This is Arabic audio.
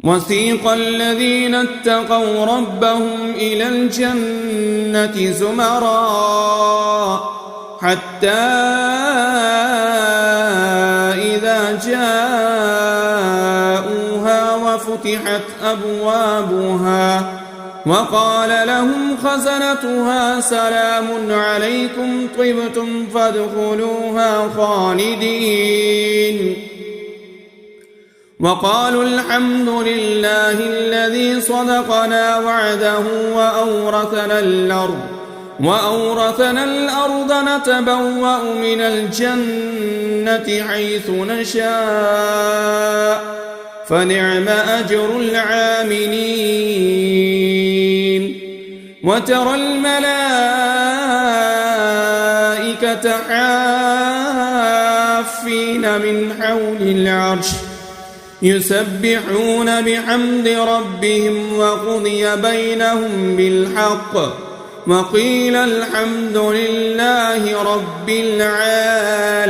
وسيق الذين اتقوا ربهم إلى الجنة زمرا حتى إذا جاءوها وفتحت أبوابها وقال لهم خزنتها سلام عليكم طبتم فادخلوها خالدين وقالوا الحمد لله الذي صدقنا وعده وأورثنا الأرض نتبوأ من الجنة حيث نشاء فنعم أجر العاملين وترى الملائكة حافين من حول العرش يسبحون بحمد ربهم وقضي بينهم بالحق وقيل الحمد لله رب العالمين.